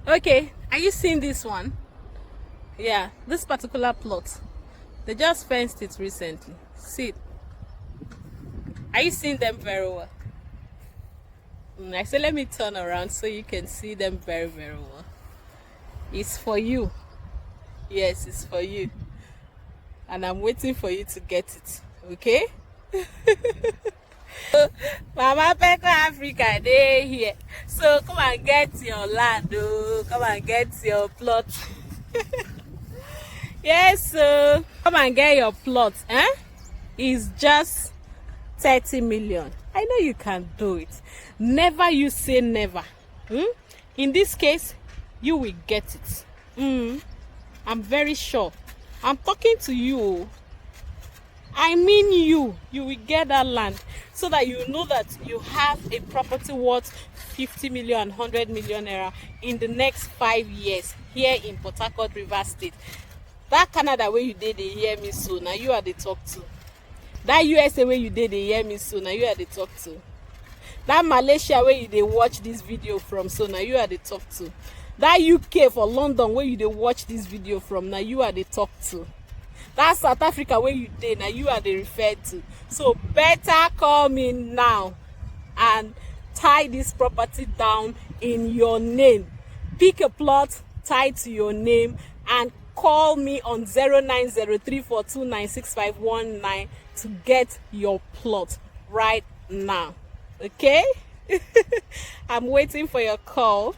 Okay, are you seeing this one? Yeah, this particular plot. They just fenced it recently. See it. Are you seeing them very well? I say let me turn around so you can see them very, very well. It's for you. Yes, it's for you. And I'm waiting for you to get it. Okay? Mama Pekle Africa, they here. So come and get your land, oh. Come and get your plot. Yes, so come and get your plot. It's just 30 million. I know you can do it. Never you say never. In this case, you will get it. I'm very sure. I'm talking to you. I mean you will get that land so that you know that you have a property worth 50 million, 100 million naira in the next 5 years here in Port Harcourt, Rivers State. That Canada where you did, they hear me so now you are the talk to. That USA where you did, they hear me so now you are the talk to. That Malaysia where you they watch this video from, so now you are the talk to. That UK for London where you they watch this video from, now you are the talk to. That South Africa where you did, now you are the referred to. So better call me now and tie this property down in your name. Pick a plot, tie to your name, and call me on 0903429659 to get your plot right now. Okay? I'm waiting for your call.